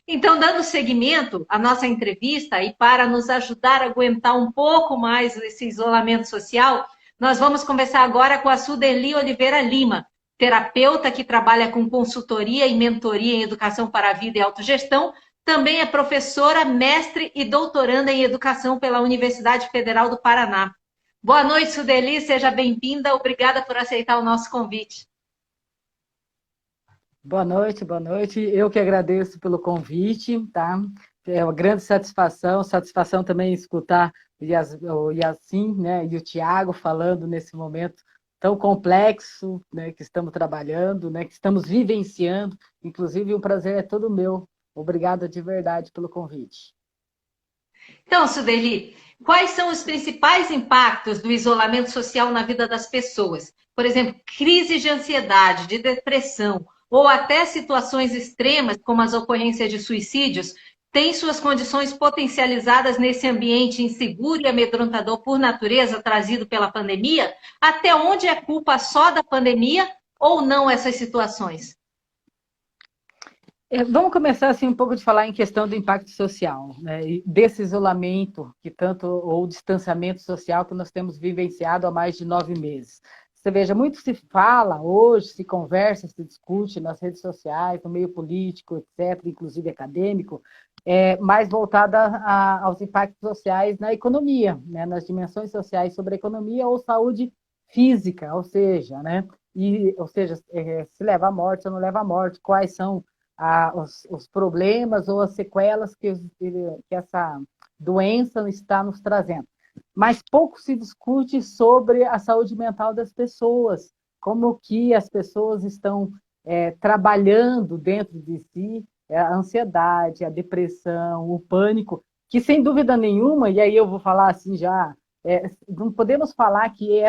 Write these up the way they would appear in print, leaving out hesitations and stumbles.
Então, dando seguimento à nossa entrevista e para nos ajudar a aguentar um pouco mais esse isolamento social, nós vamos conversar agora com a Sudeli Oliveira Lima, terapeuta que trabalha com consultoria e mentoria em educação para a vida e autogestão, também é professora, mestre e doutoranda em educação pela Universidade Federal do Paraná. Boa noite, Sudeli, seja bem-vinda, obrigada por aceitar o nosso convite. Boa noite, boa noite. Eu que agradeço pelo convite, tá? É uma grande satisfação também escutar o Yassin, né, e o Tiago falando nesse momento tão complexo, né, que estamos trabalhando, né, que estamos vivenciando. Inclusive, o prazer é todo meu. Obrigada de verdade pelo convite. Então, Sudeli, quais são os principais impactos do isolamento social na vida das pessoas? Por exemplo, crises de ansiedade, de depressão, ou até situações extremas, como as ocorrências de suicídios, têm suas condições potencializadas nesse ambiente inseguro e amedrontador por natureza trazido pela pandemia? Até onde é culpa só da pandemia ou não essas situações? Vamos começar assim um pouco de falar em questão do impacto social, né? E desse isolamento que tanto ou distanciamento social que nós temos vivenciado há mais de 9 meses. Você veja, muito se fala hoje, se conversa, se discute nas redes sociais, no meio político, etc., inclusive acadêmico, mais voltada aos impactos sociais na economia, né? Nas dimensões sociais sobre a economia ou saúde física, ou seja, né? Se leva à morte ou não leva à morte, quais são os problemas ou as sequelas que essa doença está nos trazendo. Mas pouco se discute sobre a saúde mental das pessoas, como que as pessoas estão trabalhando dentro de si a ansiedade, a depressão, o pânico, que sem dúvida nenhuma, e aí eu vou falar assim já, não podemos falar que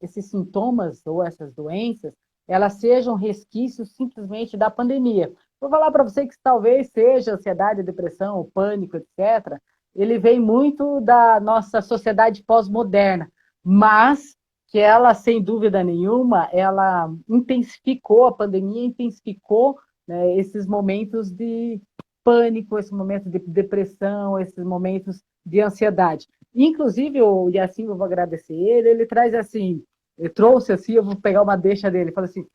esses sintomas ou essas doenças, elas sejam resquícios simplesmente da pandemia. Vou falar para você que talvez seja ansiedade, depressão, o pânico, etc. Ele vem muito da nossa sociedade pós-moderna, mas que ela, sem dúvida nenhuma, ela intensificou, a pandemia intensificou, né, esses momentos de pânico, esses momentos de depressão, esses momentos de ansiedade. Inclusive, o Yassin, eu vou agradecer ele traz assim, ele trouxe assim, eu vou pegar uma deixa dele, ele fala assim,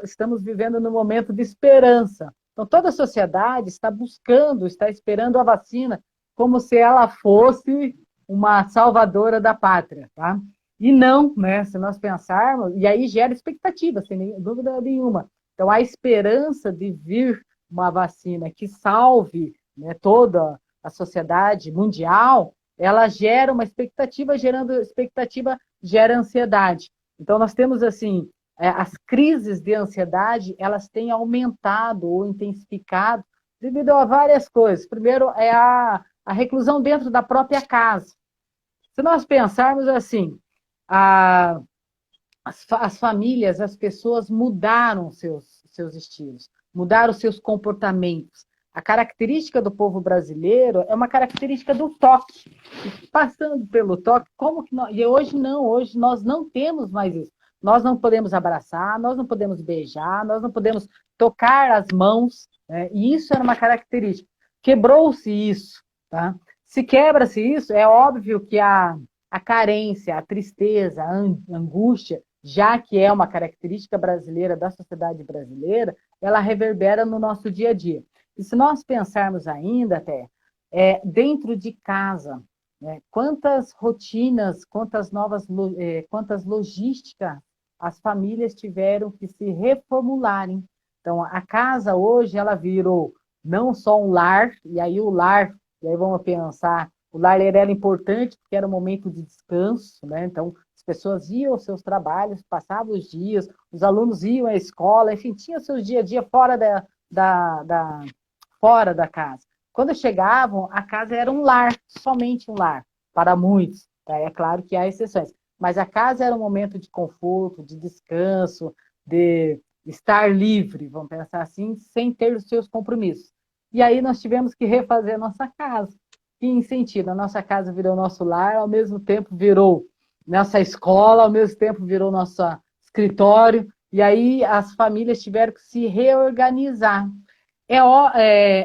estamos vivendo num momento de esperança. Então, toda a sociedade está buscando, está esperando a vacina como se ela fosse uma salvadora da pátria, tá? E não, né? Se nós pensarmos, e aí gera expectativa, sem dúvida nenhuma. Então, a esperança de vir uma vacina que salve, né, toda a sociedade mundial, ela gera uma expectativa, gerando expectativa, gera ansiedade. Então, nós temos, assim, as crises de ansiedade, elas têm aumentado ou intensificado devido a várias coisas. Primeiro, é a reclusão dentro da própria casa. Se nós pensarmos assim, a, as famílias, as pessoas mudaram seus estilos, mudaram seus comportamentos. A característica do povo brasileiro é uma característica do toque. E passando pelo toque, como que nós, e hoje nós não temos mais isso. Nós não podemos abraçar, nós não podemos beijar, nós não podemos tocar as mãos, né? E isso era uma característica. Quebrou-se isso, tá? Se quebra-se isso, é óbvio que a carência, a tristeza, a angústia, já que é uma característica brasileira da sociedade brasileira, ela reverbera no nosso dia a dia. E se nós pensarmos ainda até dentro de casa, né, quantas rotinas, quantas logísticas as famílias tiveram que se reformularem. Então, a casa hoje, ela virou não só um lar, e aí o lar, e aí vamos pensar, o lar era importante porque era um momento de descanso, né? Então, as pessoas iam aos seus trabalhos, passavam os dias, os alunos iam à escola, enfim, tinham seus dia a dia fora da casa. Quando chegavam, a casa era um lar, somente um lar, para muitos. Tá? É claro que há exceções, mas a casa era um momento de conforto, de descanso, de estar livre, vamos pensar assim, sem ter os seus compromissos. E aí nós tivemos que refazer a nossa casa. Que em sentido, a nossa casa virou nosso lar, ao mesmo tempo virou nossa escola, ao mesmo tempo virou nosso escritório, e aí as famílias tiveram que se reorganizar. É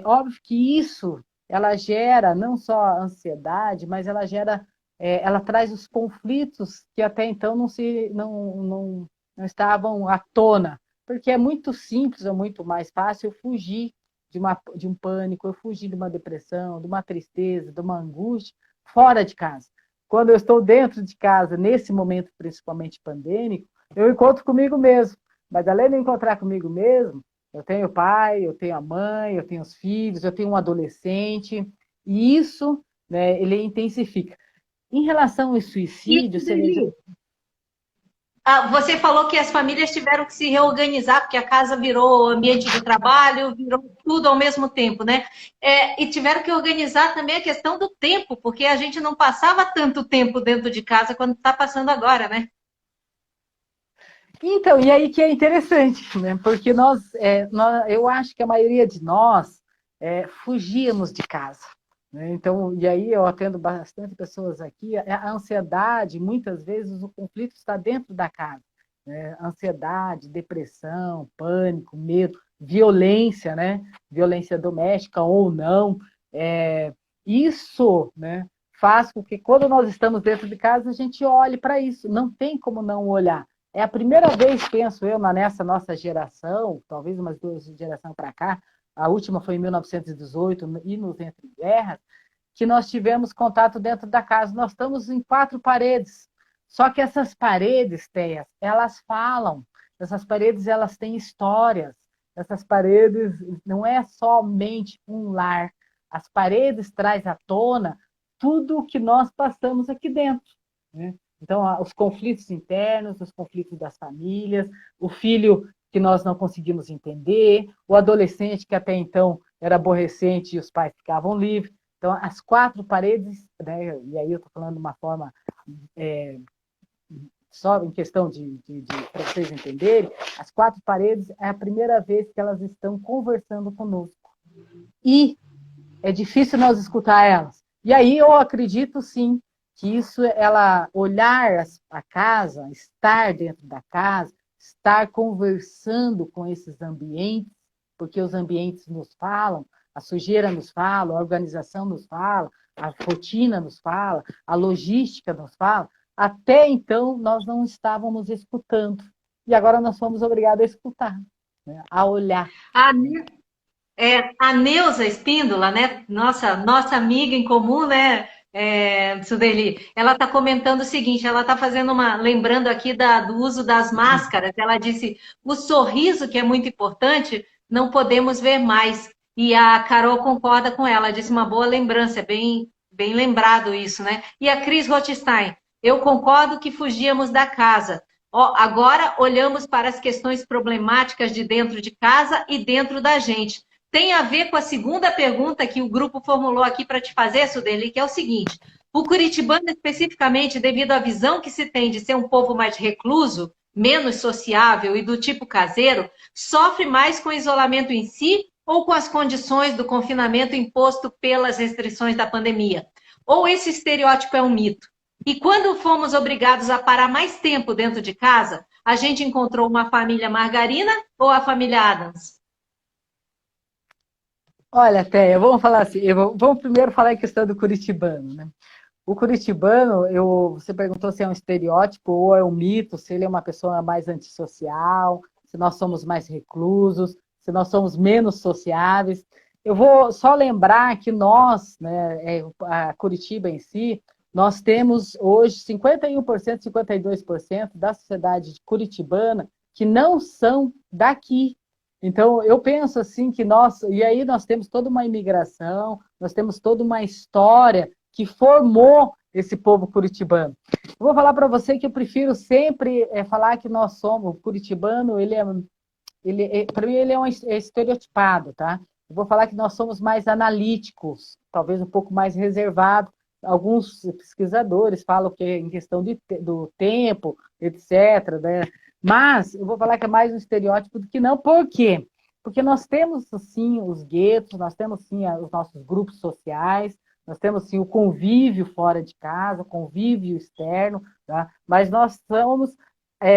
óbvio que isso, ela gera não só ansiedade, mas ela gera, ela traz os conflitos que até então não estavam à tona, porque é muito simples, é muito mais fácil eu fugir de um pânico, eu fugir de uma depressão, de uma tristeza, de uma angústia, fora de casa. Quando eu estou dentro de casa, nesse momento principalmente pandêmico, eu encontro comigo mesmo. Mas além de encontrar comigo mesmo, eu tenho o pai, eu tenho a mãe, eu tenho os filhos, eu tenho um adolescente, e isso, né, ele intensifica. Em relação ao E, suicídio, você veja. Sueli, você falou que as famílias tiveram que se reorganizar, porque a casa virou ambiente de trabalho, virou tudo ao mesmo tempo, né? E tiveram que organizar também a questão do tempo, porque a gente não passava tanto tempo dentro de casa quando está passando agora, né? Então, e aí que é interessante, né? Porque eu acho que a maioria de nós fugíamos de casa. Né? Então, e aí eu atendo bastante pessoas aqui, a ansiedade, muitas vezes o conflito está dentro da casa. Né? Ansiedade, depressão, pânico, medo, violência, né? Violência doméstica ou não. É, isso, né, faz com que quando nós estamos dentro de casa, a gente olhe para isso. Não tem como não olhar. É a primeira vez, penso eu, nessa nossa geração, talvez umas 2 gerações para cá, a última foi em 1918, e nos Entre Guerras, que nós tivemos contato dentro da casa. Nós estamos em 4 paredes. Só que essas paredes, Teias, elas falam. Essas paredes, elas têm histórias. Essas paredes não é somente um lar. As paredes traz à tona tudo o que nós passamos aqui dentro. Né? Então, os conflitos internos, os conflitos das famílias, o filho que nós não conseguimos entender, o adolescente que até então era aborrecente e os pais ficavam livres. Então, as 4 paredes, né, e aí eu estou falando de uma forma só em questão para vocês entenderem, as 4 paredes é a primeira vez que elas estão conversando conosco. E é difícil nós escutar elas. E aí eu acredito, sim, que isso, ela olhar a casa, estar dentro da casa, estar conversando com esses ambientes, porque os ambientes nos falam, a sujeira nos fala, a organização nos fala, a rotina nos fala, a logística nos fala. Até então, nós não estávamos escutando. E agora nós fomos obrigados a escutar, né? A olhar. A, a Neuza Espíndola, né? Nossa amiga em comum, né? Sudeli, ela está comentando o seguinte, ela está fazendo lembrando aqui do uso das máscaras, ela disse, o sorriso, que é muito importante, não podemos ver mais. E a Carol concorda com ela, disse uma boa lembrança, bem lembrado isso, né? E a Cris Rothstein, eu concordo que fugíamos da casa. Agora olhamos para as questões problemáticas de dentro de casa e dentro da gente. Tem a ver com a segunda pergunta que o grupo formulou aqui para te fazer, Sudeli, que é o seguinte: o curitibano, especificamente, devido à visão que se tem de ser um povo mais recluso, menos sociável e do tipo caseiro, sofre mais com o isolamento em si ou com as condições do confinamento imposto pelas restrições da pandemia? Ou esse estereótipo é um mito? E quando fomos obrigados a parar mais tempo dentro de casa, a gente encontrou uma família margarina ou a família Adams? Olha, Téia, vamos falar assim, vamos primeiro falar em questão do curitibano, né? O curitibano, você perguntou se é um estereótipo ou é um mito, se ele é uma pessoa mais antissocial, se nós somos mais reclusos, se nós somos menos sociáveis. Eu vou só lembrar que nós, né, a Curitiba em si, nós temos hoje 51%, 52% da sociedade curitibana que não são daqui. Então, eu penso assim que e aí nós temos toda uma imigração, nós temos toda uma história que formou esse povo curitibano. Eu vou falar para você que eu prefiro sempre falar que nós somos, o curitibano, para mim ele é estereotipado, tá? Eu vou falar que nós somos mais analíticos, talvez um pouco mais reservados. Alguns pesquisadores falam que é em questão do tempo, etc., né? Mas eu vou falar que é mais um estereótipo do que não. Por quê? Porque nós temos, sim, os guetos, nós temos, sim, os nossos grupos sociais, nós temos, sim, o convívio fora de casa, o convívio externo, tá? Mas nós somos,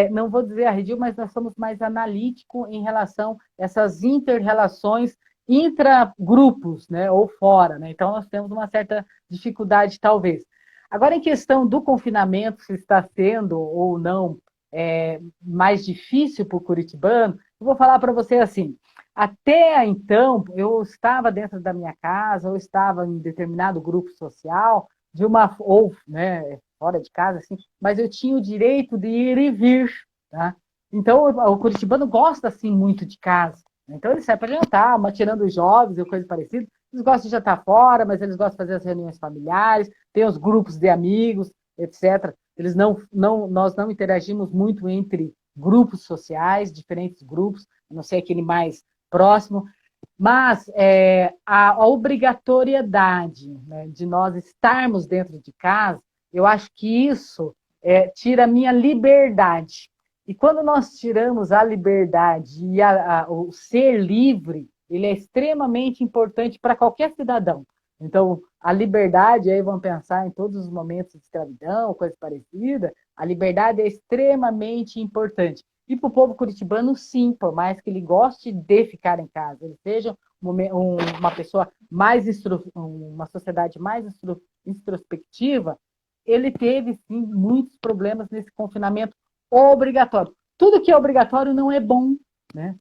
não vou dizer arredio, mas nós somos mais analíticos em relação a essas inter-relações intragrupos, né, ou fora, né? Então, nós temos uma certa dificuldade, talvez. Agora, em questão do confinamento, se está sendo ou não mais difícil para o curitibano, eu vou falar para você assim, até então, eu estava dentro da minha casa, eu estava em determinado grupo social, ou né, fora de casa, assim, mas eu tinha o direito de ir e vir, tá? Então, o curitibano gosta, assim, muito de casa. Então, ele sai para jantar, tirando os jovens ou coisa parecida. Eles gostam de jantar fora, mas eles gostam de fazer as reuniões familiares, tem os grupos de amigos, etc. Nós não interagimos muito entre grupos sociais, diferentes grupos, a não ser aquele mais próximo, mas a obrigatoriedade, né, de nós estarmos dentro de casa, eu acho que isso tira a minha liberdade. E quando nós tiramos a liberdade e o ser livre, ele é extremamente importante para qualquer cidadão. Então, a liberdade, aí vamos pensar em todos os momentos de escravidão, coisa parecida, a liberdade é extremamente importante. E para o povo curitibano, sim, por mais que ele goste de ficar em casa, ele seja uma pessoa uma sociedade mais introspectiva, ele teve, sim, muitos problemas nesse confinamento obrigatório. Tudo que é obrigatório não é bom, né?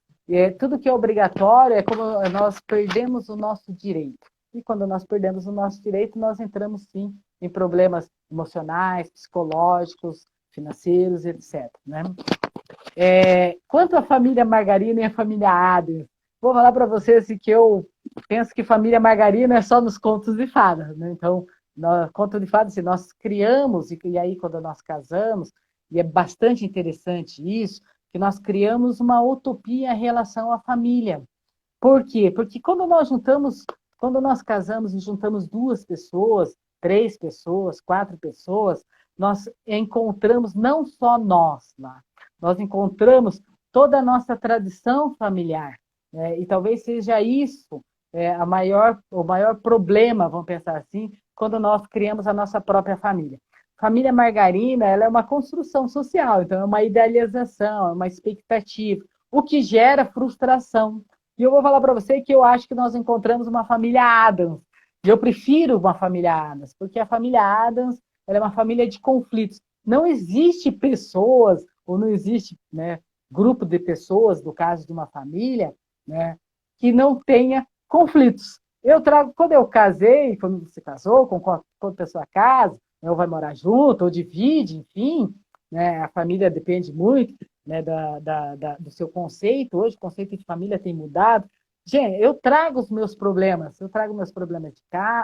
Tudo que é obrigatório é como nós perdemos o nosso direito. E quando nós perdemos o nosso direito, nós entramos, sim, em problemas emocionais, psicológicos, financeiros, etc. Né? Quanto à família Margarina e à família Adams, vou falar para vocês assim, que eu penso que família Margarina é só nos contos de fadas. Né? Então, conto de fadas, assim, nós criamos, e aí quando nós casamos, e é bastante interessante isso, que nós criamos uma utopia em relação à família. Por quê? Porque quando nós casamos e juntamos 2 pessoas, 3 pessoas, 4 pessoas, nós encontramos não só nós lá, nós encontramos toda a nossa tradição familiar. Né? E talvez seja isso o maior problema, vamos pensar assim, quando nós criamos a nossa própria família. Família Margarina, ela é uma construção social, então é uma idealização, é uma expectativa, o que gera frustração. E eu vou falar para você que eu acho que nós encontramos uma família Adams. E eu prefiro uma família Adams, porque a família Adams ela é uma família de conflitos. Não existe pessoas, ou não existe, né, grupo de pessoas, no caso de uma família, né, que não tenha conflitos. Quando eu casei, quando você casou, quando a pessoa casa, ou vai morar junto, ou divide, enfim, né, a família depende muito, né, do seu conceito. Hoje o conceito de família tem mudado. Gente, eu trago os meus problemas. Eu trago meus problemas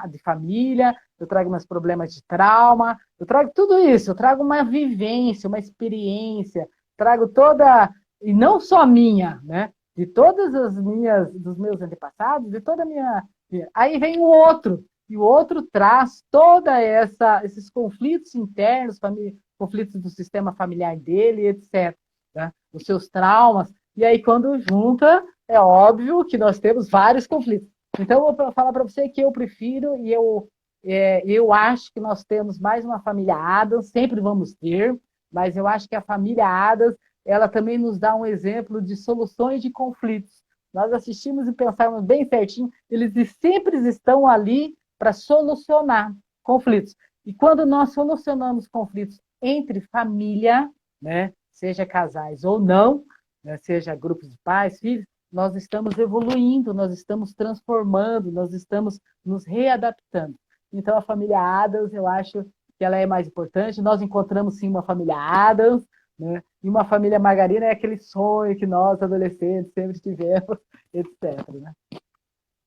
de família, eu trago meus problemas de trauma, eu trago tudo isso. Eu trago uma vivência, uma experiência, trago toda, e não só minha, né? De todas dos meus antepassados, de toda a minha... Aí vem o outro, e o outro traz esses conflitos internos, conflitos do sistema familiar dele, etc. Né? Os seus traumas. E aí, quando junta, é óbvio que nós temos vários conflitos. Então, eu vou falar para você que eu prefiro e eu acho que nós temos mais uma família Adams, sempre vamos ter, mas eu acho que a família Adams, ela também nos dá um exemplo de soluções de conflitos. Nós assistimos e pensamos bem certinho, eles sempre estão ali para solucionar conflitos. E quando nós solucionamos conflitos entre família, né, seja casais ou não, né, seja grupos de pais, filhos, nós estamos evoluindo, nós estamos transformando, nós estamos nos readaptando. Então, a família Adams, eu acho que ela é mais importante. Nós encontramos, sim, uma família Adams, né? E uma família Margarina é aquele sonho que nós, adolescentes, sempre tivemos, etc. Né?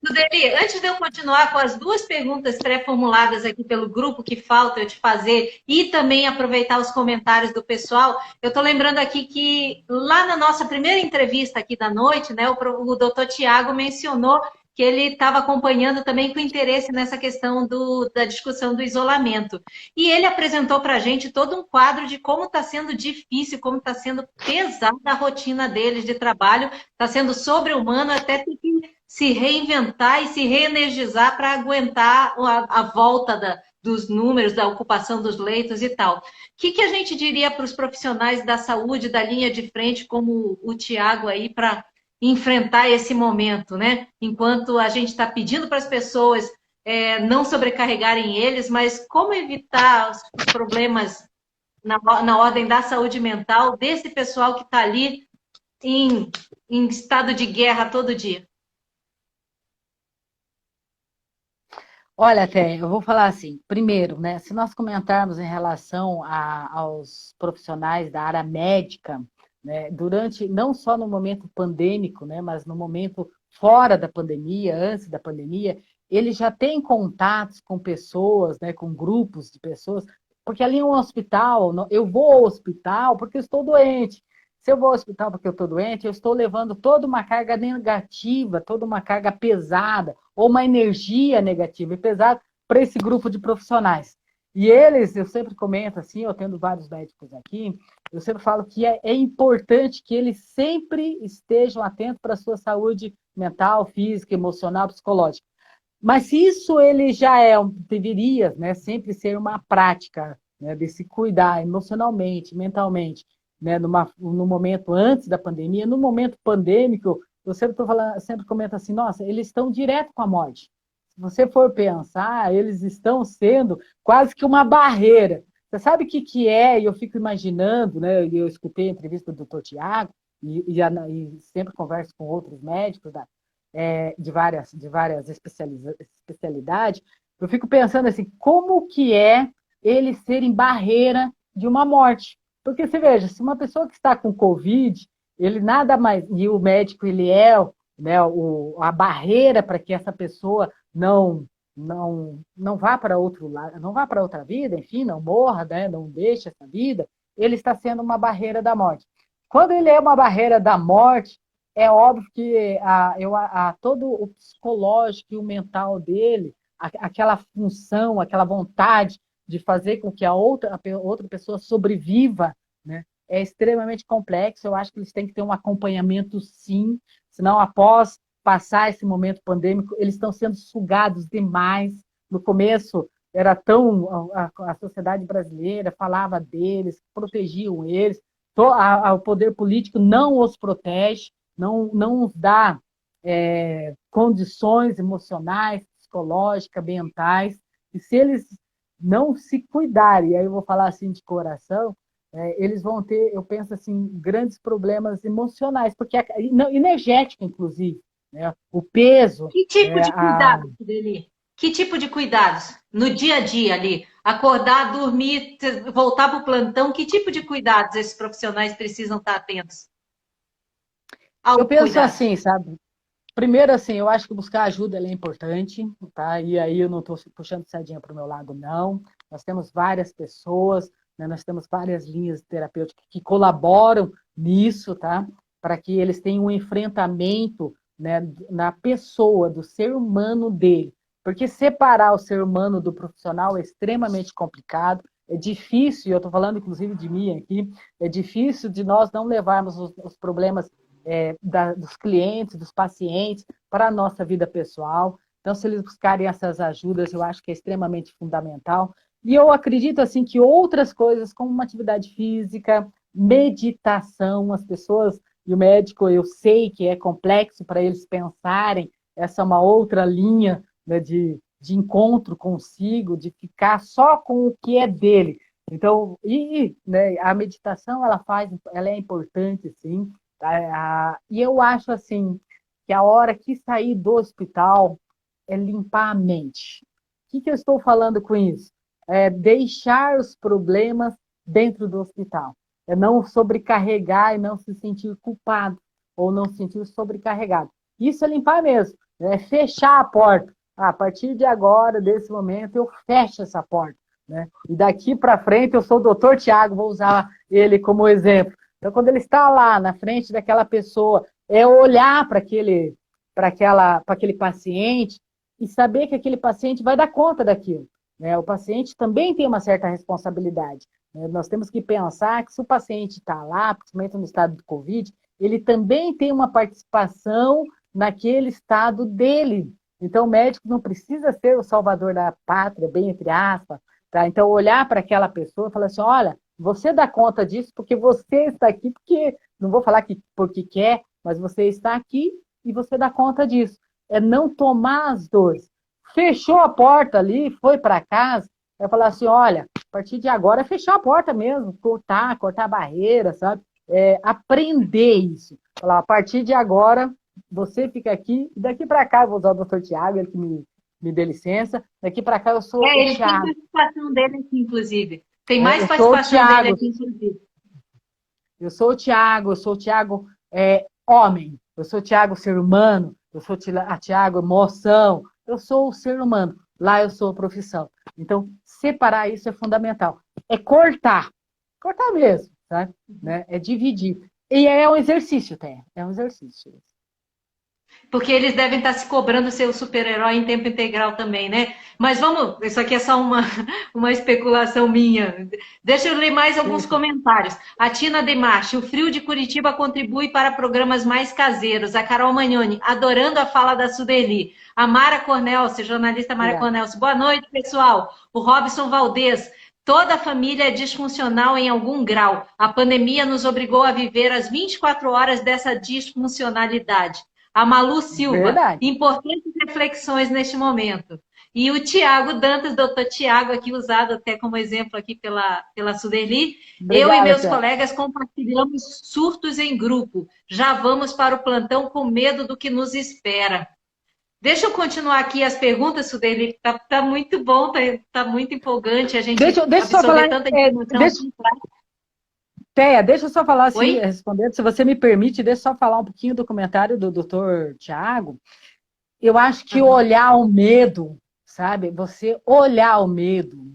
Sudeli, antes de eu continuar com as 2 perguntas pré-formuladas aqui pelo grupo que falta eu te fazer e também aproveitar os comentários do pessoal, eu estou lembrando aqui que lá na nossa primeira entrevista aqui da noite, né, o doutor Tiago mencionou que ele estava acompanhando também com interesse nessa questão da discussão do isolamento. E ele apresentou para a gente todo um quadro de como está sendo difícil, como está sendo pesada a rotina deles de trabalho, está sendo sobre-humano, até ter que se reinventar e se reenergizar para aguentar a volta dos números, da ocupação dos leitos e tal. O que a gente diria para os profissionais da saúde, da linha de frente, como o Tiago aí, para enfrentar esse momento, né? Enquanto a gente está pedindo para as pessoas não sobrecarregarem eles, mas como evitar os problemas na ordem da saúde mental desse pessoal que está ali em, em estado de guerra todo dia? Olha, até, eu vou falar assim, primeiro, né, se nós comentarmos em relação aos profissionais da área médica, né, durante, não só no momento pandêmico, né, mas no momento fora da pandemia, antes da pandemia, eles já têm contatos com pessoas, né, com grupos de pessoas, porque ali é um hospital, eu vou ao hospital porque eu estou doente. Se eu vou ao hospital porque eu estou doente, eu estou levando toda uma carga negativa, toda uma carga pesada, ou uma energia negativa e pesada para esse grupo de profissionais. E eles, eu sempre comento assim, eu tendo vários médicos aqui, eu sempre falo que é importante que eles sempre estejam atentos para a sua saúde mental, física, emocional, psicológica. Mas se isso ele já deveria, né, sempre ser uma prática, né, de se cuidar emocionalmente, mentalmente, né, no momento antes da pandemia, no momento pandêmico, eu sempre comento assim, nossa, eles estão direto com a morte. Se você for pensar, eles estão sendo quase que uma barreira. Você sabe o que é? E eu fico imaginando, né? Eu escutei a entrevista do Dr. Tiago e sempre converso com outros médicos de várias especialidades. Eu fico pensando assim, como que é eles serem barreira de uma morte? Porque você veja, se uma pessoa que está com Covid, ele nada mais, e o médico ele é, né, a barreira para que essa pessoa não vá para outro lado, não vá para outra vida, enfim, não morra, né, não deixe essa vida, ele está sendo uma barreira da morte. Quando ele é uma barreira da morte, é óbvio que todo o psicológico e o mental dele, aquela função, aquela vontade de fazer com que a outra pessoa sobreviva, né, é extremamente complexo. Eu acho que eles têm que ter um acompanhamento, sim, senão, após passar esse momento pandêmico, eles estão sendo sugados demais. No começo, era tão. A sociedade brasileira falava deles, protegiam eles, o poder político não os protege, não nos dá condições emocionais, psicológicas, mentais, e se eles não se cuidarem, e aí eu vou falar assim de coração, eles vão ter, eu penso assim, grandes problemas emocionais, porque energético, inclusive, né? O peso. Que tipo de cuidado, Deli? Que tipo de cuidados no dia a dia ali? Acordar, dormir, voltar para o plantão, que tipo de cuidados esses profissionais precisam estar atentos? Eu penso Autocuidado. assim, sabe? Primeiro, assim, eu acho que buscar ajuda é importante, tá? E aí eu não estou puxando sardinha para o meu lado, não. Nós temos várias pessoas, né? Nós temos várias linhas terapêuticas que colaboram nisso, tá? Para que eles tenham um enfrentamento, né, na pessoa, do ser humano dele. Porque separar o ser humano do profissional é extremamente complicado, é difícil, eu estou falando inclusive de mim aqui, é difícil de nós não levarmos os problemas dos clientes, dos pacientes, para a nossa vida pessoal. Então, se eles buscarem essas ajudas, eu acho que é extremamente fundamental. E eu acredito assim que outras coisas, como uma atividade física, meditação, as pessoas e o médico, eu sei que é complexo para eles pensarem, essa é uma outra linha, né, de encontro consigo, de ficar só com o que é dele. Então, né, a meditação ela é importante, sim. E eu acho assim que a hora que sair do hospital é limpar a mente. O que eu estou falando com isso? É deixar os problemas dentro do hospital. É não sobrecarregar e não se sentir culpado ou não se sentir sobrecarregado. Isso é limpar mesmo. É fechar a porta. A partir de agora, desse momento, eu fecho essa porta. Né? E daqui para frente, eu sou o doutor Tiago, vou usar ele como exemplo. Então, quando ele está lá na frente daquela pessoa, é olhar para aquele paciente e saber que aquele paciente vai dar conta daquilo. Né? O paciente também tem uma certa responsabilidade. Né? Nós temos que pensar que se o paciente está lá, principalmente no estado do Covid, ele também tem uma participação naquele estado dele. Então, o médico não precisa ser o salvador da pátria, bem entre aspas. Tá? Então, olhar para aquela pessoa e falar assim, olha, você dá conta disso porque você está aqui, porque não vou falar que porque quer, mas você está aqui e você dá conta disso. É não tomar as dores. Fechou a porta ali, foi para casa, é falar assim, olha, a partir de agora é fechar a porta mesmo, cortar a barreira, sabe? Aprender isso. Falar, a partir de agora, você fica aqui, e daqui para cá, eu vou usar o doutor Tiago, ele que me dê licença, daqui para cá eu sou o Ele tem Tiago. participação dele aqui, inclusive. Tem mais Eu sou o participação dele Tiago. aqui, inclusive. Eu sou o Tiago homem, eu sou o Tiago ser humano, eu sou a Tiago emoção, eu sou o ser humano, lá eu sou a profissão. Então, separar isso é fundamental. É cortar mesmo, sabe? Né? É dividir. E é um exercício, é um exercício. Porque eles devem estar se cobrando ser o super-herói em tempo integral também, né? Mas vamos, isso aqui é só uma especulação minha. Deixa eu ler mais alguns comentários. A Tina Demarche, o frio de Curitiba contribui para programas mais caseiros. A Carol Magnoni, adorando a fala da Sudeli. A Mara Cornelce, jornalista Mara Cornelce. Boa noite, pessoal. O Robson Valdez. Toda família é disfuncional em algum grau. A pandemia nos obrigou a viver as 24 horas dessa disfuncionalidade. A Malu Silva, Verdade. Importantes reflexões neste momento. E o Tiago Dantas, doutor Tiago, aqui usado até como exemplo aqui pela Sudeli. Eu e meus colegas compartilhamos surtos em grupo. Já vamos para o plantão com medo do que nos espera. Deixa eu continuar aqui as perguntas, Sudeli. Tá muito bom, tá muito empolgante a gente deixa eu só falar, tanta informação. Teia, deixa eu só falar assim, respondendo, se você me permite, deixa eu só falar um pouquinho do comentário do doutor Tiago. Eu acho que olhar o medo, sabe? Você olhar o medo.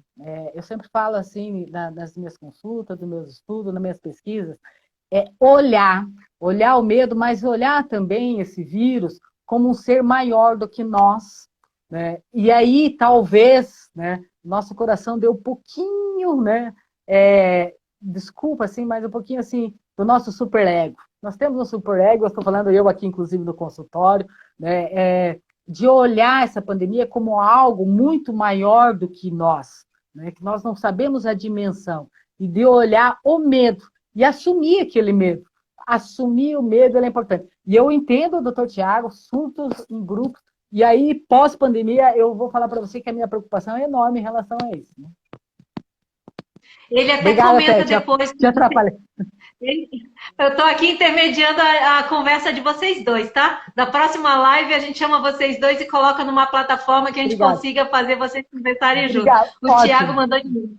Eu sempre falo assim, nas minhas consultas, nos meus estudos, nas minhas pesquisas, olhar o medo, mas olhar também esse vírus como um ser maior do que nós. Né? E aí, talvez, né, nosso coração deu um pouquinho, né? Desculpa, assim, mas um pouquinho assim do nosso superego. Nós temos um superego, eu estou falando eu aqui, inclusive, no consultório, né, de olhar essa pandemia como algo muito maior do que nós, né, que nós não sabemos a dimensão, e de olhar o medo e assumir aquele medo. Assumir o medo é importante. E eu entendo, doutor Tiago, surtos em grupos, e aí, pós-pandemia, eu vou falar para você que a minha preocupação é enorme em relação a isso. Né? Ele até comenta depois. Te atrapalhei. Eu estou aqui intermediando a conversa de vocês dois, tá? Da próxima live a gente chama vocês dois e coloca numa plataforma que a gente consiga fazer vocês conversarem juntos. O Tiago mandou de mim.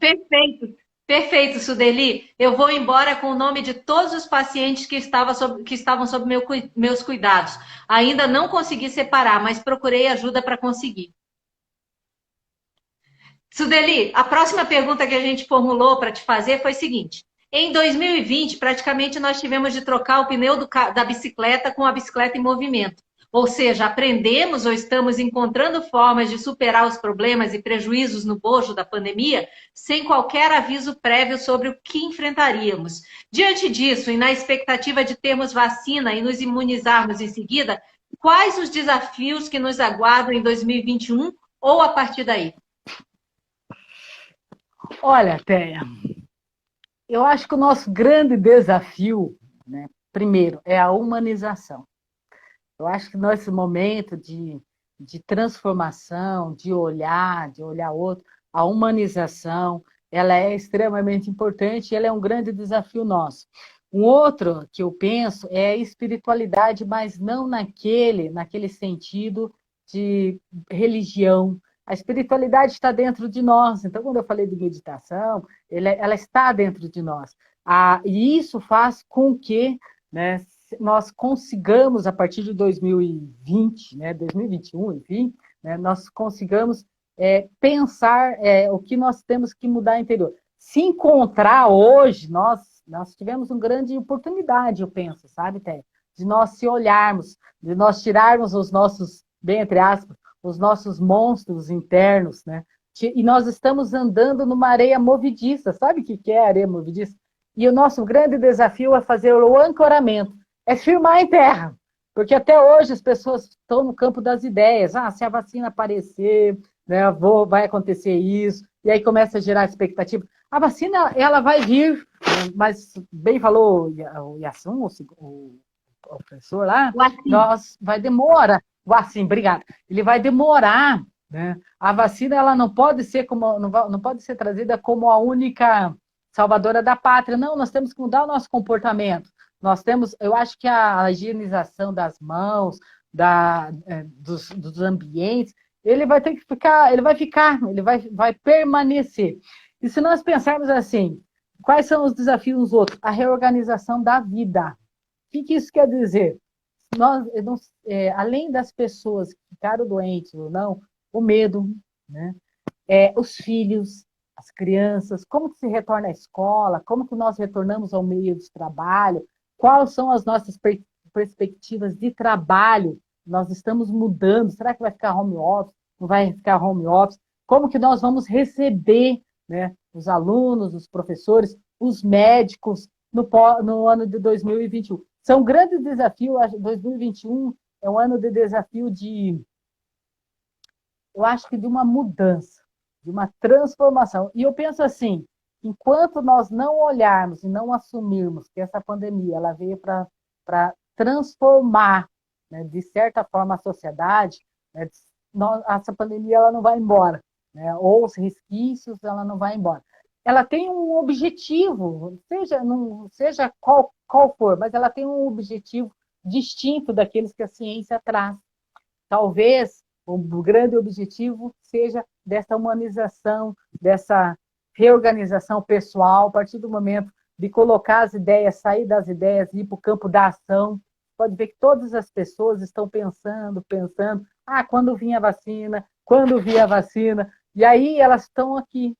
Perfeito, Sudeli. Eu vou embora com o nome de todos os pacientes que estavam sob meus cuidados. Ainda não consegui separar, mas procurei ajuda para conseguir. Sudeli, a próxima pergunta que a gente formulou para te fazer foi a seguinte. Em 2020, praticamente nós tivemos de trocar o pneu da bicicleta com a bicicleta em movimento. Ou seja, aprendemos ou estamos encontrando formas de superar os problemas e prejuízos no bojo da pandemia sem qualquer aviso prévio sobre o que enfrentaríamos. Diante disso, e na expectativa de termos vacina e nos imunizarmos em seguida, quais os desafios que nos aguardam em 2021 ou a partir daí? Olha, Teia, eu acho que o nosso grande desafio, né, primeiro, é a humanização. Eu acho que nesse momento de transformação, de olhar outro, a humanização, ela é extremamente importante e ela é um grande desafio nosso. Um outro que eu penso é a espiritualidade, mas não naquele sentido de religião. A espiritualidade está dentro de nós. Então, quando eu falei de meditação, ela está dentro de nós. E isso faz com que, né, nós consigamos, a partir de 2020, né, 2021, enfim, né, nós consigamos pensar o que nós temos que mudar interior. Se encontrar hoje, nós tivemos uma grande oportunidade, eu penso, sabe, Té? De nós se olharmos, de nós tirarmos os nossos, bem entre aspas, os nossos monstros internos, né? E nós estamos andando numa areia movediça. Sabe o que é areia movediça? E o nosso grande desafio é fazer o ancoramento, é firmar em terra. Porque até hoje as pessoas estão no campo das ideias. Se a vacina aparecer, né, vai acontecer isso. E aí começa a gerar expectativa. A vacina, ela vai vir, mas bem falou o Yassun, o professor lá, O assim. vai demorar. Assim, obrigado. Ele vai demorar, né? A vacina ela não pode ser como não pode ser trazida como a única salvadora da pátria. Não, nós temos que mudar o nosso comportamento. Nós temos, eu acho que a higienização das mãos, dos ambientes, ele vai ter que ficar, vai permanecer. E se nós pensarmos assim, quais são os desafios outros? A reorganização da vida. O que isso quer dizer? Nós, além das pessoas que ficaram doentes ou não, o medo, né? Os filhos, as crianças, como que se retorna à escola, como que nós retornamos ao meio de trabalho, quais são as nossas perspectivas de trabalho, nós estamos mudando, será que vai ficar home office, não vai ficar home office, como que nós vamos receber, né, os alunos, os professores, os médicos no ano de 2021. São grandes desafios, 2021 é um ano de desafio eu acho que de uma mudança, de uma transformação. E eu penso assim, enquanto nós não olharmos e não assumirmos que essa pandemia ela veio para transformar, né, de certa forma, a sociedade, né, essa pandemia ela não vai embora, né, ou os resquícios ela não vai embora. Ela tem um objetivo, seja qual for, mas ela tem um objetivo distinto daqueles que a ciência traz. Talvez o grande objetivo seja dessa humanização, dessa reorganização pessoal, a partir do momento de colocar as ideias, sair das ideias e ir para o campo da ação. Pode ver que todas as pessoas estão pensando, quando vir a vacina, quando vir a vacina, e aí elas estão aqui,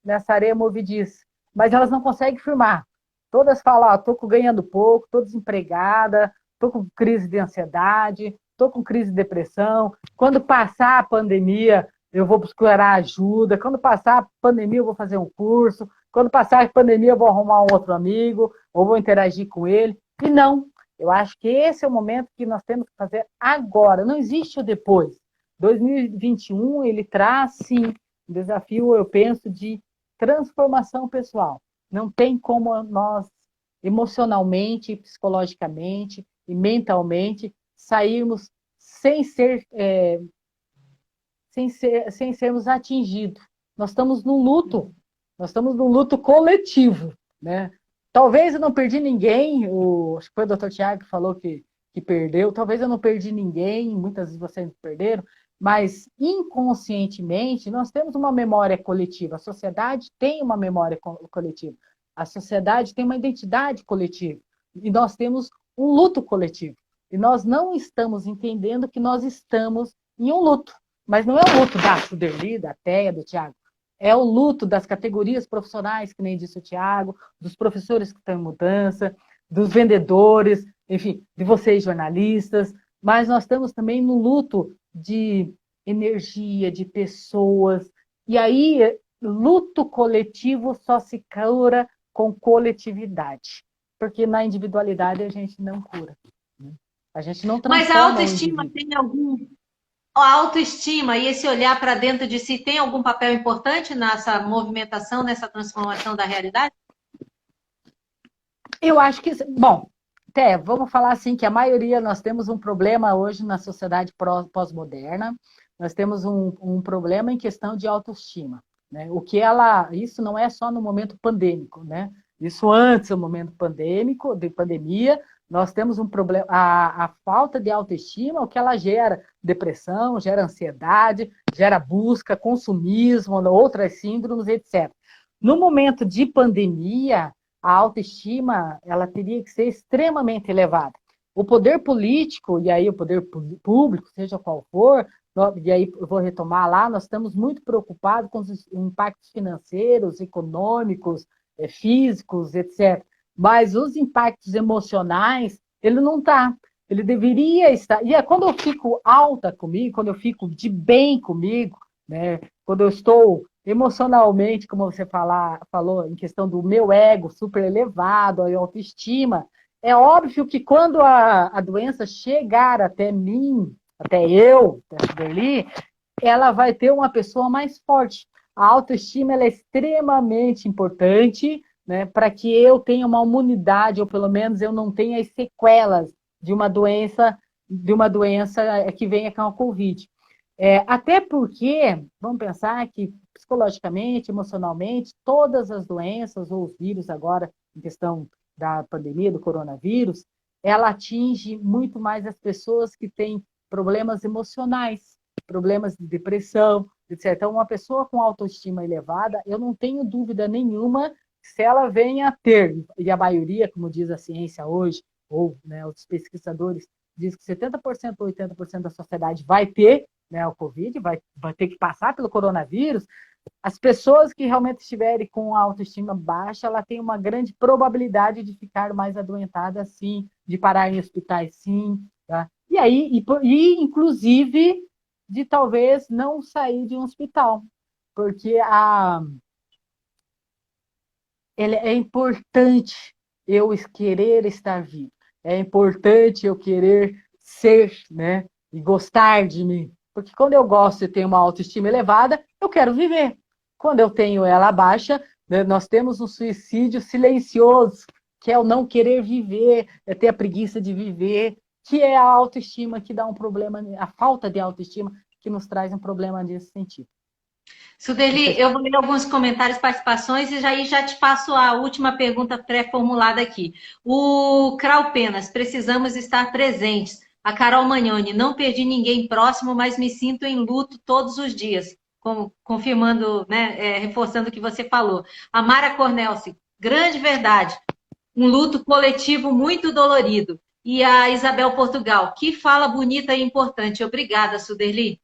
nessa areia movediça, mas elas não conseguem firmar. Todas falam, estou ganhando pouco, estou desempregada, estou com crise de ansiedade, estou com crise de depressão, quando passar a pandemia, eu vou procurar ajuda, quando passar a pandemia, eu vou fazer um curso, quando passar a pandemia, eu vou arrumar um outro amigo, ou vou interagir com ele. E não, eu acho que esse é o momento que nós temos que fazer agora, não existe o depois. 2021, ele traz, sim, um desafio, eu penso, de transformação pessoal. Não tem como nós, emocionalmente, psicologicamente e mentalmente, sairmos sem sermos atingidos. Nós estamos num luto coletivo, né? Talvez eu não perdi ninguém, acho que foi o Dr. Tiago que falou que perdeu, talvez eu não perdi ninguém, muitas vezes vocês perderam, mas inconscientemente nós temos uma memória coletiva, a sociedade tem uma memória coletiva, a sociedade tem uma identidade coletiva, e nós temos um luto coletivo. E nós não estamos entendendo que nós estamos em um luto. Mas não é o luto da Suderli, da Teia, do Tiago. É o luto das categorias profissionais, que nem disse o Tiago, dos professores que estão em mudança, dos vendedores, enfim, de vocês jornalistas. Mas nós estamos também no luto de energia, de pessoas. E aí, luto coletivo só se cura com coletividade. Porque na individualidade a gente não cura. A gente não transforma. Mas a autoestima tem algum... A autoestima e esse olhar para dentro de si tem algum papel importante nessa movimentação, nessa transformação da realidade? Eu acho que... Bom, vamos falar assim, que a maioria, nós temos um problema hoje na sociedade pós-moderna, nós temos um problema em questão de autoestima, né? Isso não é só no momento pandêmico, né? Isso antes do momento pandêmico, de pandemia, nós temos um problema, a falta de autoestima, o que ela gera depressão, gera ansiedade, gera busca, consumismo, outras síndromes, etc. No momento de pandemia, a autoestima ela teria que ser extremamente elevada. O poder político, e aí o poder público, seja qual for, e aí eu vou retomar lá, nós estamos muito preocupados com os impactos financeiros, econômicos, físicos, etc. Mas os impactos emocionais, ele não está. Ele deveria estar. E quando eu fico alta comigo, quando eu fico de bem comigo, né? Quando eu estou emocionalmente, como você falou, em questão do meu ego super elevado, a autoestima, é óbvio que quando a doença chegar até mim, até eu, até a Suderli, ela vai ter uma pessoa mais forte. A autoestima ela é extremamente importante, né, para que eu tenha uma imunidade, ou pelo menos eu não tenha as sequelas de uma doença que venha com a Covid. Até porque, vamos pensar que psicologicamente, emocionalmente, todas as doenças ou os vírus agora, em questão da pandemia, do coronavírus, ela atinge muito mais as pessoas que têm problemas emocionais, problemas de depressão, etc. Então, uma pessoa com autoestima elevada, eu não tenho dúvida nenhuma se ela venha a ter, e a maioria, como diz a ciência hoje, ou né, os pesquisadores dizem que 70% ou 80% da sociedade vai ter, né, o Covid, vai ter que passar pelo coronavírus. As pessoas que realmente estiverem com a autoestima baixa, ela tem uma grande probabilidade de ficar mais adoentada, sim, de parar em hospitais, sim, tá? E aí, inclusive, de talvez não sair de um hospital, porque é importante eu querer estar vivo, é importante eu querer ser, né, e gostar de mim, porque quando eu gosto e tenho uma autoestima elevada, eu quero viver. Quando eu tenho ela baixa, né, nós temos um suicídio silencioso, que é o não querer viver, é ter a preguiça de viver, que é a autoestima que dá um problema, a falta de autoestima que nos traz um problema nesse sentido. Sudeli, eu vou ler alguns comentários, participações e já te passo a última pergunta pré-formulada aqui. O Kraupenas, precisamos estar presentes. A Carol Magnoni, não perdi ninguém próximo, mas me sinto em luto todos os dias. Confirmando, né, reforçando o que você falou. A Mara Cornelsi, grande verdade. Um luto coletivo muito dolorido. E a Isabel Portugal, que fala bonita e importante. Obrigada, Suderli.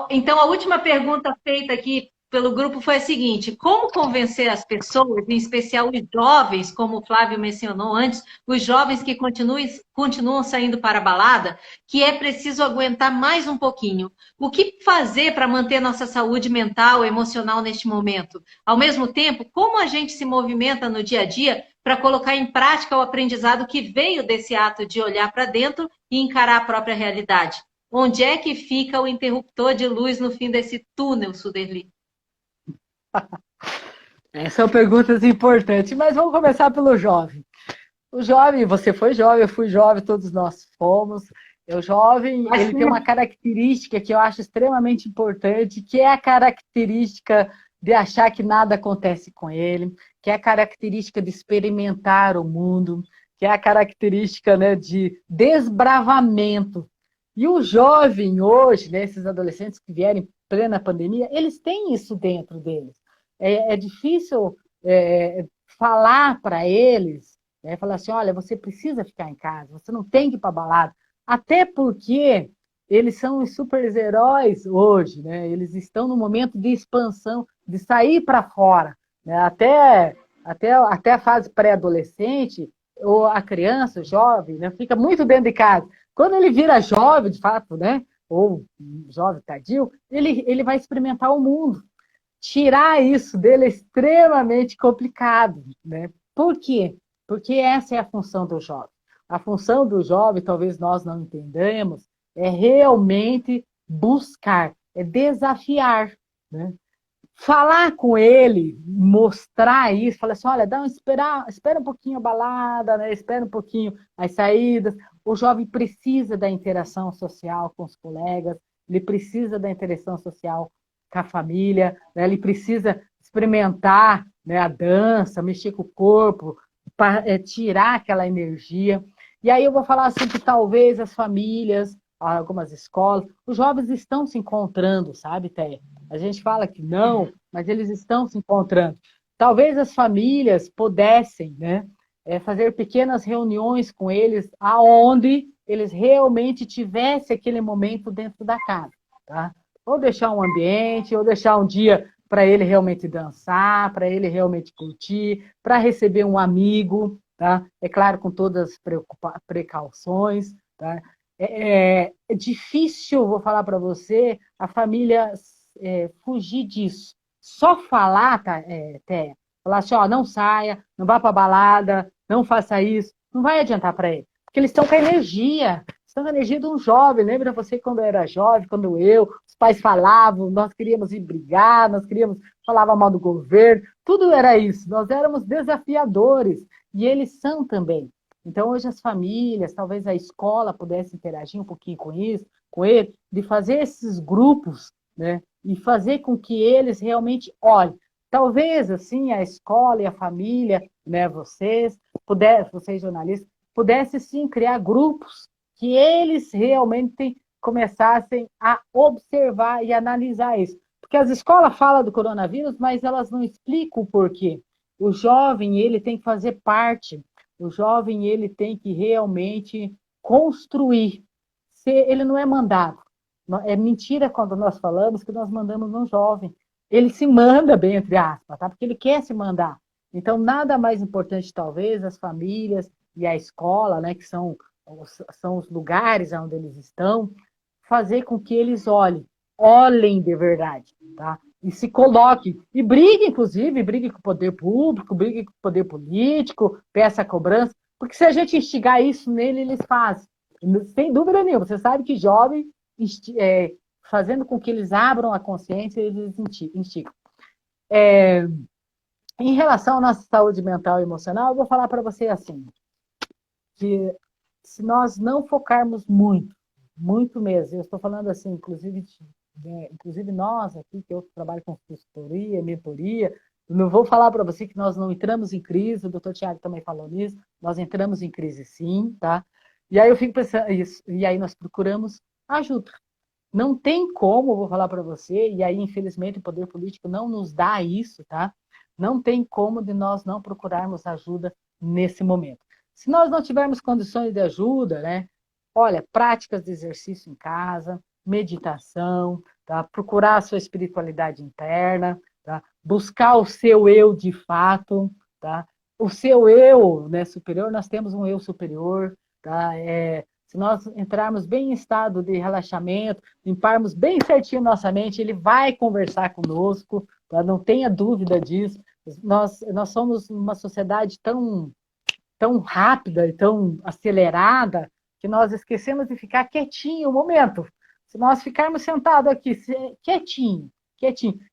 Então, a última pergunta feita aqui pelo grupo foi a seguinte: como convencer as pessoas, em especial os jovens, como o Flávio mencionou antes, os jovens que continuam saindo para a balada, que é preciso aguentar mais um pouquinho? O que fazer para manter nossa saúde mental, emocional neste momento? Ao mesmo tempo, como a gente se movimenta no dia a dia para colocar em prática o aprendizado que veio desse ato de olhar para dentro e encarar a própria realidade? Onde é que fica o interruptor de luz no fim desse túnel, Suderli? São perguntas importantes, mas vamos começar pelo jovem. O jovem, você foi jovem, eu fui jovem, todos nós fomos. O jovem, ele tem uma característica que eu acho extremamente importante, que é a característica de achar que nada acontece com ele, que é a característica de experimentar o mundo, que é a característica, né, de desbravamento. E o jovem hoje, né, esses adolescentes que vieram em plena pandemia, eles têm isso dentro deles. É difícil falar para eles, né, falar assim, olha, você precisa ficar em casa, você não tem que ir para balada. Até porque eles são os super-heróis hoje, né? Eles estão no momento de expansão, de sair para fora. Né? Até a fase pré-adolescente, ou a criança, o jovem, né, fica muito dentro de casa. Quando ele vira jovem, de fato, né, ou jovem tardio, ele vai experimentar o mundo. Tirar isso dele é extremamente complicado. Né? Por quê? Porque essa é a função do jovem. A função do jovem, talvez nós não entendamos, é realmente buscar, é desafiar. Né? Falar com ele, mostrar isso, falar assim, olha, espera um pouquinho a balada, né? Espera um pouquinho as saídas. O jovem precisa da interação social com os colegas, ele precisa da interação social com a família, né? Ele precisa experimentar, né, a dança, mexer com o corpo, para tirar aquela energia. E aí eu vou falar assim que talvez as famílias, algumas escolas, os jovens estão se encontrando, sabe, Té? A gente fala que não, mas eles estão se encontrando. Talvez as famílias pudessem, né, fazer pequenas reuniões com eles, aonde eles realmente tivessem aquele momento dentro da casa, tá? Ou deixar um ambiente, ou deixar um dia para ele realmente dançar, para ele realmente curtir, para receber um amigo, tá? É claro, com todas as precauções, tá? É difícil, vou falar para você, a família fugir disso. Só falar, tá, Té, falar assim, ó, não saia, não vá para balada, não faça isso, não vai adiantar para ele. Porque eles estão com a energia, estão com a energia de um jovem. Lembra você quando eu era jovem, quando os pais falavam, nós queríamos ir brigar, nós queríamos falar mal do governo, tudo era isso. Nós éramos desafiadores, e eles são também. Então, hoje as famílias, talvez a escola pudesse interagir um pouquinho com isso, com ele, de fazer esses grupos, né? E fazer com que eles realmente olhem. Talvez, assim, a escola e a família, né, vocês jornalistas, pudessem, sim, criar grupos que eles realmente começassem a observar e analisar isso. Porque as escolas falam do coronavírus, mas elas não explicam o porquê. O jovem, ele tem que fazer parte, o jovem, ele tem que realmente construir. Ele não é mandado. É mentira quando nós falamos que nós mandamos um jovem. Ele se manda bem, entre aspas, tá? Porque ele quer se mandar. Então, nada mais importante, talvez, as famílias e a escola, né, que são os lugares onde eles estão, fazer com que eles olhem de verdade, tá? E se coloquem, e briguem, inclusive, briguem com o poder público, briguem com o poder político, peça cobrança, porque se a gente instigar isso nele, eles fazem. Sem dúvida nenhuma, você sabe que jovem, fazendo com que eles abram a consciência, eles instigam. Em relação à nossa saúde mental e emocional, eu vou falar para você assim, que se nós não focarmos muito mesmo, eu estou falando assim, inclusive nós aqui, que eu trabalho com consultoria, mentoria, não vou falar para você que nós não entramos em crise, o doutor Tiago também falou nisso, nós entramos em crise sim, tá? E aí eu fico pensando isso, e aí nós procuramos ajuda. Não tem como, vou falar para você, e aí infelizmente o poder político não nos dá isso, tá? Não tem como de nós não procurarmos ajuda nesse momento. Se nós não tivermos condições de ajuda, né? Olha, práticas de exercício em casa, meditação, tá? Procurar a sua espiritualidade interna, tá? Buscar o seu eu de fato, tá? O seu eu, né, superior, nós temos um eu superior, tá? Se nós entrarmos bem em estado de relaxamento, limparmos bem certinho nossa mente, ele vai conversar conosco, tá? Não tenha dúvida disso. Nós somos uma sociedade tão rápida e tão acelerada que nós esquecemos de ficar quietinho um momento. Se nós ficarmos sentados aqui, quietinho,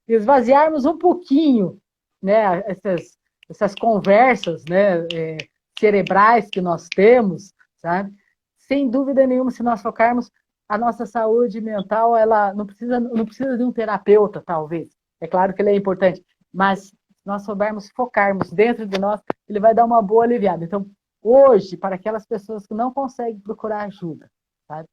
esvaziarmos um pouquinho, né, essas conversas, né, cerebrais que nós temos, sabe? Sem dúvida nenhuma, se nós focarmos, a nossa saúde mental, ela não precisa de um terapeuta, talvez. É claro que ele é importante, mas se nós soubermos focarmos dentro de nós, ele vai dar uma boa aliviada. Então, hoje, para aquelas pessoas que não conseguem procurar ajuda, sabe?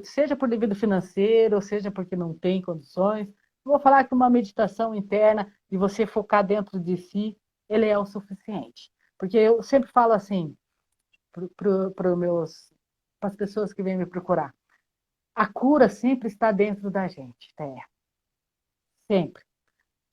Seja por devido financeiro, ou seja porque não tem condições, eu vou falar que uma meditação interna e você focar dentro de si, ele é o suficiente. Porque eu sempre falo assim, para as pessoas que vêm me procurar, a cura sempre está dentro da gente, sempre.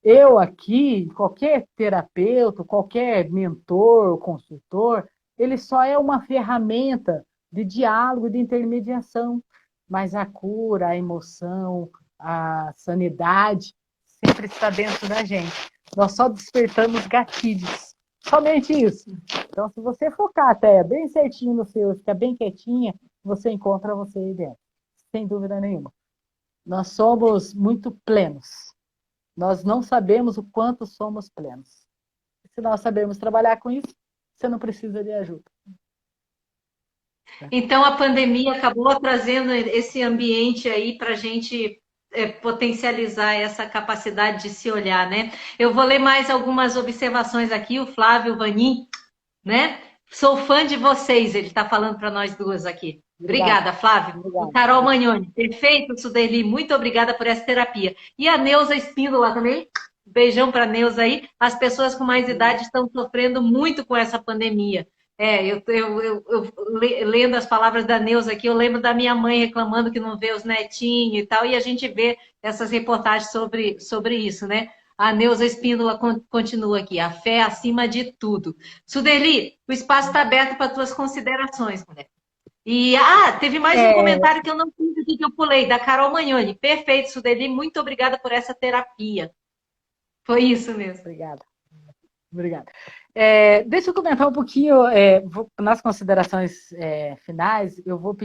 Eu aqui, qualquer terapeuta, qualquer mentor, consultor, ele só é uma ferramenta de diálogo, de intermediação, mas a cura, a emoção, a sanidade sempre está dentro da gente. Nós só despertamos gatilhos, somente isso. Então, se você focar até bem certinho no seu, ficar bem quietinha, você encontra você aí dentro, sem dúvida nenhuma. Nós somos muito plenos. Nós não sabemos o quanto somos plenos. Se nós sabemos trabalhar com isso, você não precisa de ajuda. Então, a pandemia acabou trazendo esse ambiente aí para a gente potencializar essa capacidade de se olhar, né? Eu vou ler mais algumas observações aqui. O Flávio Vanin, né? Sou fã de vocês, ele está falando para nós duas aqui. Obrigada, Flávio. Obrigada. Carol Magnoni, perfeito, Sudeli, muito obrigada por essa terapia. E a Neuza Espíndola também, beijão para a Neuza aí. As pessoas com mais idade estão sofrendo muito com essa pandemia. Lendo as palavras da Neuza aqui, eu lembro da minha mãe reclamando que não vê os netinhos e tal, e a gente vê essas reportagens sobre isso, né? A Neuza Espíndola continua aqui, a fé acima de tudo. Sudeli, o espaço está aberto para tuas considerações, mulher. E, teve mais um comentário que eu não fiz aqui, que eu pulei, da Carol Magnoni. Perfeito, Sudeli, muito obrigada por essa terapia. Foi isso mesmo. Obrigada. Deixa eu comentar um pouquinho, nas considerações finais, eu vou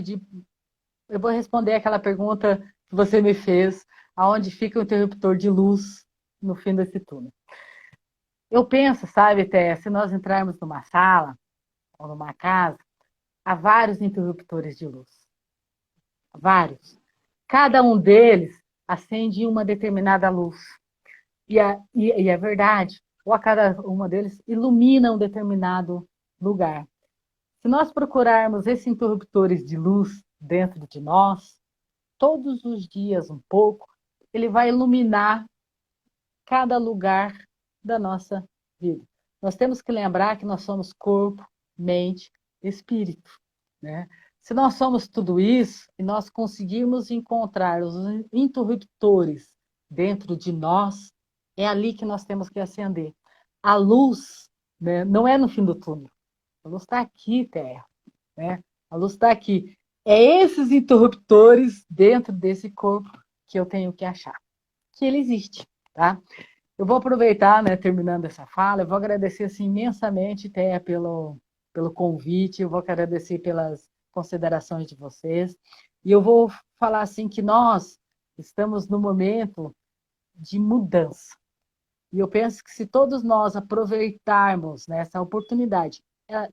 responder aquela pergunta que você me fez, aonde fica o interruptor de luz no fim desse túnel. Eu penso, sabe, Té, se nós entrarmos numa sala, ou numa casa, há vários interruptores de luz. Vários. Cada um deles acende uma determinada luz. E é verdade, ou a cada uma deles ilumina um determinado lugar. Se nós procurarmos esses interruptores de luz dentro de nós, todos os dias um pouco, ele vai iluminar cada lugar da nossa vida. Nós temos que lembrar que nós somos corpo, mente, espírito, né? Se nós somos tudo isso e nós conseguirmos encontrar os interruptores dentro de nós, é ali que nós temos que acender. A luz, né, não é no fim do túnel. A luz está aqui, Terra, né? A luz está aqui. É esses interruptores dentro desse corpo que eu tenho que achar. Que ele existe, tá? Eu vou aproveitar, né, terminando essa fala, eu vou agradecer assim, imensamente, Terra, pelo convite, eu vou agradecer pelas considerações de vocês. E eu vou falar assim que nós estamos no momento de mudança. E eu penso que se todos nós aproveitarmos, né, essa oportunidade,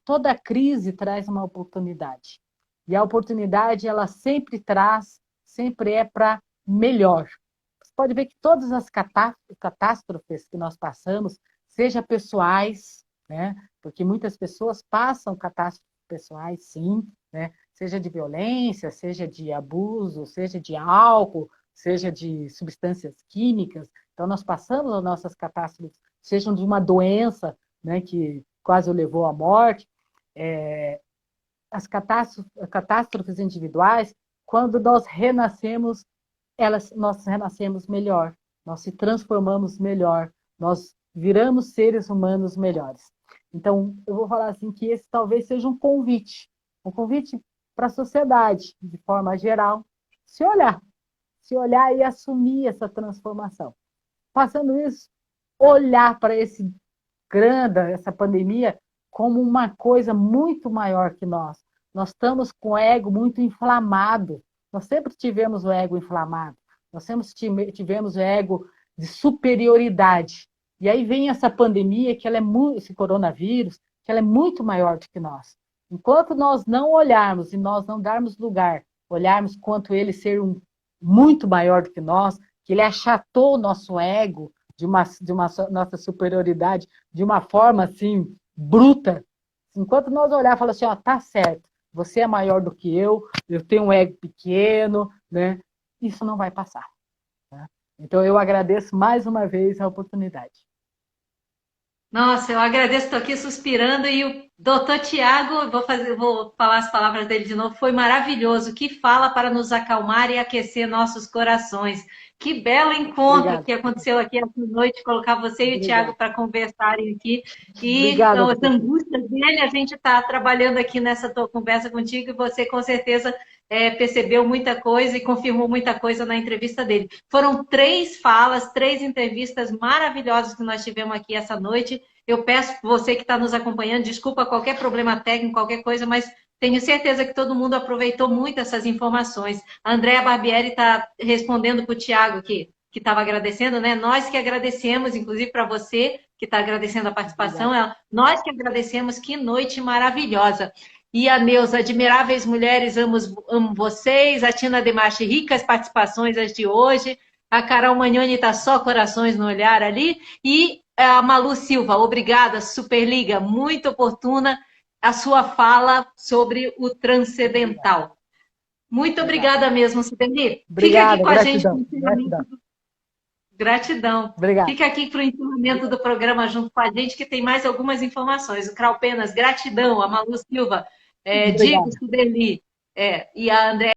toda crise traz uma oportunidade. E a oportunidade, ela sempre traz, sempre é para melhor. Você pode ver que todas as catástrofes que nós passamos, seja pessoais, né, porque muitas pessoas passam catástrofes pessoais, sim, né, seja de violência, seja de abuso, seja de álcool, seja de substâncias químicas. Então, nós passamos as nossas catástrofes, sejam de uma doença, né, que quase o levou à morte, as catástrofes individuais, quando nós renascemos, nós renascemos melhor, nós se transformamos melhor, nós viramos seres humanos melhores. Então, eu vou falar assim que esse talvez seja um convite para a sociedade, de forma geral, se olhar e assumir essa transformação. Passando isso, olhar para essa pandemia como uma coisa muito maior que nós. Nós estamos com o ego muito inflamado. Nós sempre tivemos o ego inflamado. Nós sempre tivemos o ego de superioridade. E aí vem essa pandemia, esse coronavírus, que ela é muito maior do que nós. Enquanto nós não olharmos e nós não darmos lugar, olharmos quanto ele ser muito maior do que nós, que ele achatou o nosso ego de uma nossa superioridade de uma forma assim bruta. Enquanto nós olhar e falar assim, ó, tá certo, você é maior do que eu tenho um ego pequeno, né? Isso não vai passar. Tá? Então eu agradeço mais uma vez a oportunidade. Nossa, eu agradeço, estou aqui suspirando, e o doutor Tiago, vou falar as palavras dele de novo, foi maravilhoso, que fala para nos acalmar e aquecer nossos corações. Que belo encontro Obrigada. Que aconteceu aqui essa noite, colocar você e o Tiago para conversarem aqui. E Obrigada, as angústias dele, a gente está trabalhando aqui nessa tua conversa contigo, e você com certeza percebeu muita coisa e confirmou muita coisa na entrevista dele. Foram 3 falas, 3 entrevistas maravilhosas que nós tivemos aqui essa noite. Eu peço você que está nos acompanhando, desculpa qualquer problema técnico, qualquer coisa, mas tenho certeza que todo mundo aproveitou muito essas informações. A Andréa Barbieri está respondendo para o Tiago que estava agradecendo, né? Nós que agradecemos, inclusive para você que está agradecendo a participação, nós que agradecemos, que noite maravilhosa. E a Neuza, admiráveis mulheres, amo vocês. A Tina Demarchi, ricas participações as de hoje. A Carol Magnoni está só corações no olhar ali. E a Malu Silva, obrigada, Superliga, muito oportuna a sua fala sobre o transcendental. Muito obrigada mesmo, Sibeli. Fica aqui com a gente. Gratidão. Obrigada. Fica aqui para o encerramento do programa junto com a gente, que tem mais algumas informações. O Crau Penas, gratidão. A Malu Silva, Diego Sibeli, e a André.